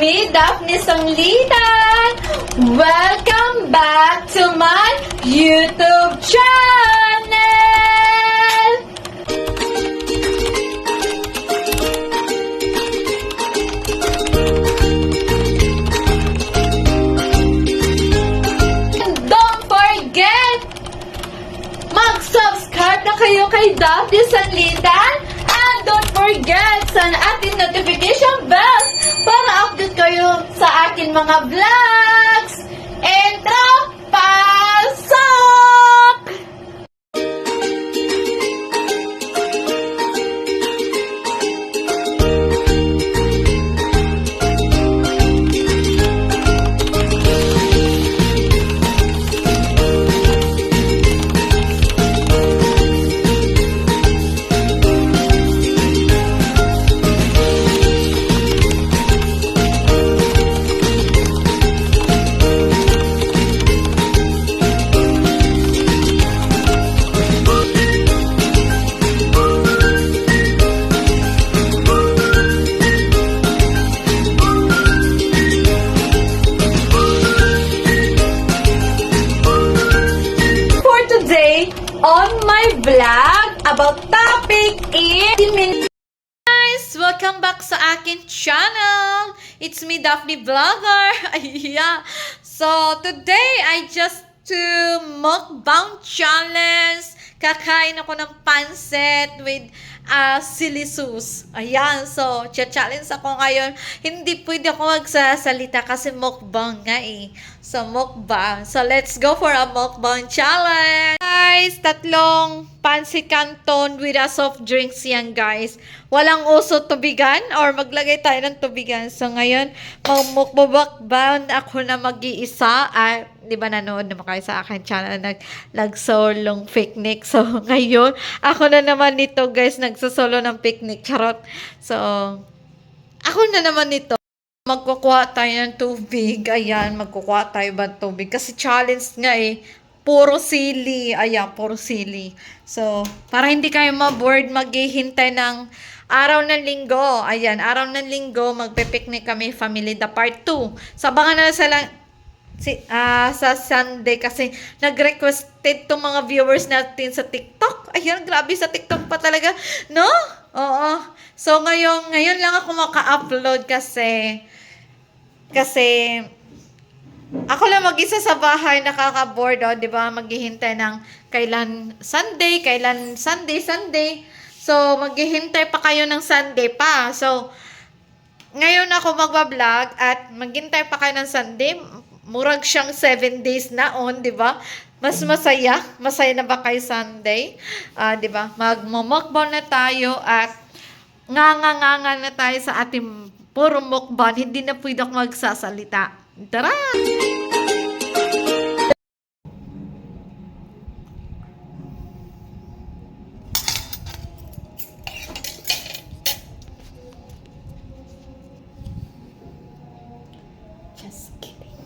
me, Daphne Sanglitan! Welcome back to my YouTube channel! And don't forget, mag-subscribe na kayo kay Daphne Sanglitan! And don't forget sa ating notification bells para update kayo sa akin mga vlogs. Entra, pasok! On my vlog about topic is guys, welcome back sa akin channel. It's me, Daphne Vlogger. Yeah. So today I just to mukbang challenge. Kakain ako ng pancit with chili sauce. Ayan. So challenge ako ngayon. Hindi pwede ako magsasalita kasi mukbang nga eh. So mukbang. So let's go for a mukbang challenge. Guys, tatlong pancit canton with a soft drinks yan guys. Walang uso tubigan or maglagay tayo ng tubigan. So ngayon, magmukbang ako na mag-iisa. Di ba nanood naman kayo sa akin channel nag-solong picnic. So ngayon, ako na naman nito guys, nagsasolo ng picnic. Charot. So, ako na naman nito. Magkukuha tayo ng tubig. Ayan, magkukuha tayo ba ng tubig? Kasi challenge nga eh. Puro sili. Ayan, puro sili. So, para hindi kayo ma-bored, maghihintay ng araw ng linggo. Ayan, araw ng linggo, magpe-picnic kami, family the part 2. Sabangan na sa Sunday kasi nag-requested tong mga viewers natin sa TikTok. Ayan, grabe sa TikTok pa talaga. No? Oo. So, ngayon lang ako maka-upload kasi ako lang mag-isa sa bahay, nakaka-board, oh, 'di ba? Maghihintay ng kailan Sunday. So, maghihintay pa kayo ng Sunday pa. So, ngayon ako magba-vlog at maghintay pa kayo ng Sunday. Murag siyang 7 days na on, 'di ba? Mas masaya. Masaya na ba kayo Sunday? 'Di ba? Magmo-mukbang na tayo at nganga na tayo sa ating puro mukbang. Hindi na pwede ako magsasalita. Tara! Just kidding.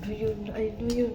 Ano yun? Ano yun?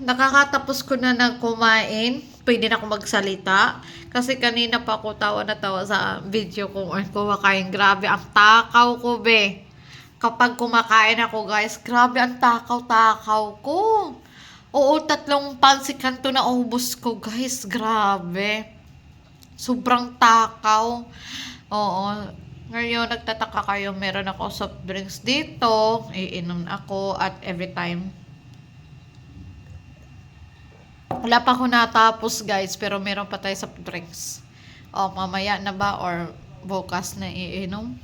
Nakakatapos ko na ng kumain. Pwede na ako magsalita. Kasi kanina pa ako tawa na tawa sa video kung kumakain. Grabe, ang takaw ko, be. Kapag kumakain ako, guys, grabe ang takaw-takaw ko. Oo, 3 pansit kanto na ubos ko, guys. Grabe. Sobrang takaw. Oo. Ngayon, nagtataka kayo, meron ako soft drinks dito. Iinom ako at every time. Wala pa ako natapos, guys, pero meron pa tayo soft drinks. O, mamaya na ba or bukas na iinom?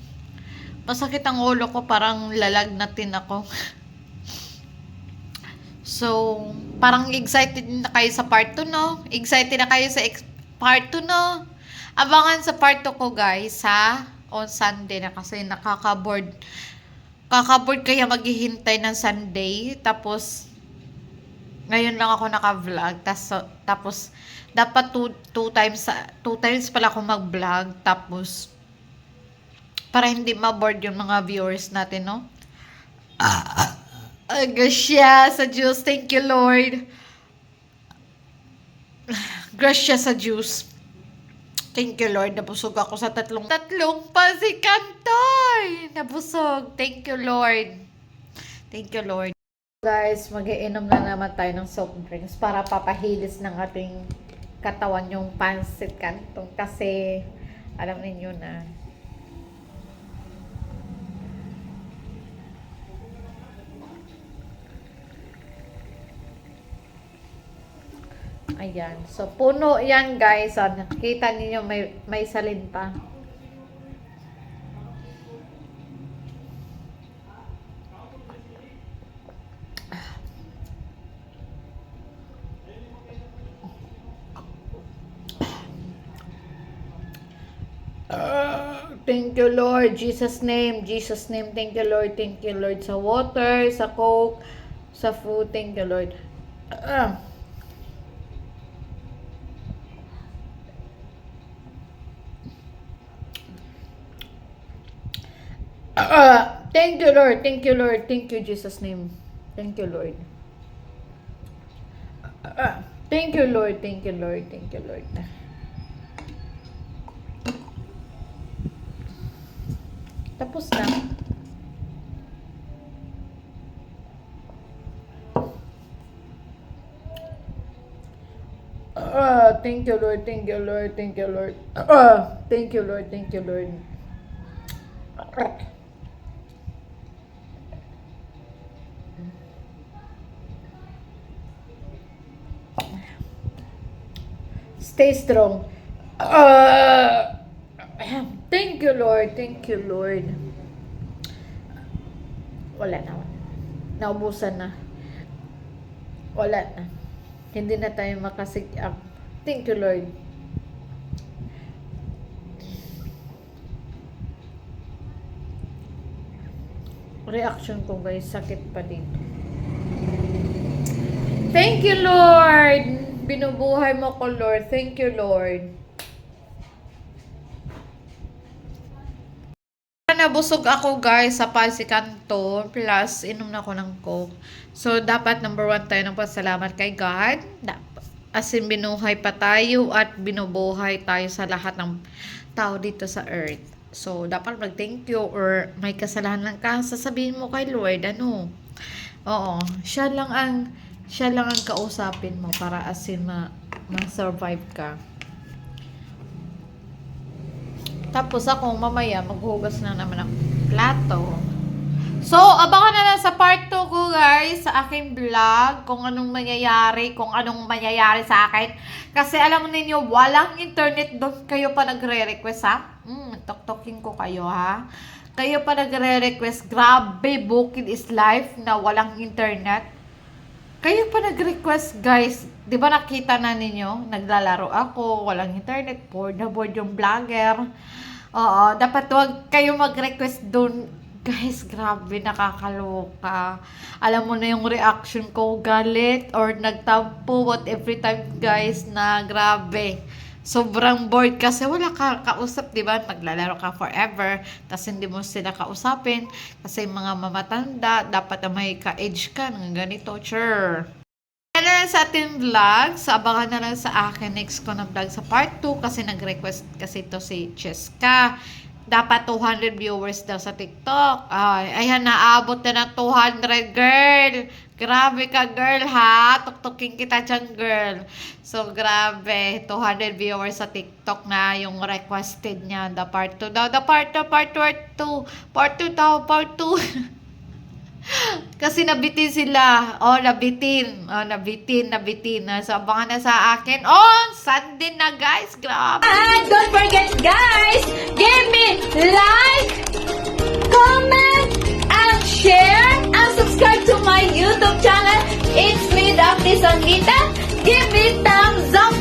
Masakit ang ulo ko, parang lalagnatin ako. So, parang excited na kayo sa part 2, no? Excited na kayo sa part 2, no? Abangan sa part 2 ko, guys, ha? On Sunday na kasi nakaka-board. Kaka-board kaya maghihintay ng Sunday. Tapos, ngayon lang ako naka-vlog. Tapos dapat two times pala ako mag-vlog. Tapos, para hindi ma-board yung mga viewers natin, no? Gracia sa Diyos. Thank you, Lord. Gracia sa Diyos. Thank you, Lord. Nabusog ako sa tatlong pasikantoy. Nabusog. Thank you, Lord. Thank you, Lord. Guys, mag-iinom na naman tayo ng soft drinks para papahilis ng ating katawan yung pansit kantong kasi alam niyo na. Ayan. So, puno yan, guys. Nakita niyo may salin pa. Thank you, Lord. Jesus name. Jesus name. Thank you, Lord. Thank you, Lord. Sa water, sa coke, sa food. Thank you, Lord. Thank you, Lord. Thank you, Lord. Thank you, Jesus name. Thank you, Lord. Thank you, Lord. Thank you, Lord. Thank you, Lord. Tapos na. Thank you, Lord. Thank you, Lord. Thank you, Lord. Thank you, Lord. Thank you, Lord. Stay strong. Thank you, Lord. Thank you, Lord. Wala na. Naubusan na. Wala na. Hindi na tayo makasig-up. Thank you, Lord. Reaction ko, guys, sakit pa dito. Thank you, Lord. Binubuhay mo ko, Lord. Thank you, Lord. Nabusog ako, guys, sa Pasikanto. Plus, inom na ako ng Coke. So, dapat number 1 tayo ng pasalamat kay God. As in, binuhay pa tayo at binubuhay tayo sa lahat ng tao dito sa earth. So, dapat mag-thank you or may kasalanan ka, sasabihin mo kay Lord, ano? Oo, siya lang ang kausapin mo para as in ma-survive ka. Tapos ako, mamaya, maghugas na naman ng plato. So, abangan na lang sa part 2 ko, guys, sa aking vlog, kung anong mangyayari sa akin. Kasi alam ninyo, walang internet doon. Kayo pa nagre-request, ha? Tok-tokin ko kayo, ha? Kayo pa nagre-request, grabe, bukid is life na walang internet. Kayo pa nag-request, guys. Di ba nakita na ninyo? Naglalaro ako, walang internet, bored na bored yung vlogger. Oo, dapat wag kayo mag-request doon. Guys, grabe, nakakaloka. Alam mo na yung reaction ko, galit or nagtampo, what every time, guys, na grabe. Sobrang bored kasi wala ka kausap, di ba? Maglalaro ka forever, tapos hindi mo sila kausapin kasi mga mamatanda, dapat na may ka-age ka ng ganito, sure. Yan na lang sa ating vlog. So, abangan na lang sa akin next ko na vlog sa part 2 kasi nag-request kasi ito si Cheska. Dapat 200 viewers daw sa TikTok. Ay, ayan, naabot na ng 200, girl. Grabe ka, girl, ha? Tuktukin kita dyan, girl. So, grabe. 200 viewers sa TikTok na yung requested niya. The part 2 daw. The part 2, part 2. Part 2 daw, part 2. Kasi nabitin sila. Nabitin. So, abangan na sa akin. Sunday na, guys. Grabe. And don't forget, guys, give me like, comment, and share, and subscribe to my YouTube channel. It's me, Daphne Sangita. Give me thumbs up.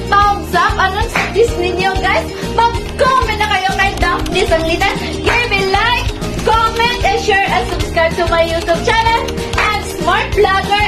Anong suggest ninyo, guys? Mag-comment na kayo kay Daphne Sangita. Give me like, comment, and share, and subscribe to my YouTube channel. And smart vlogger.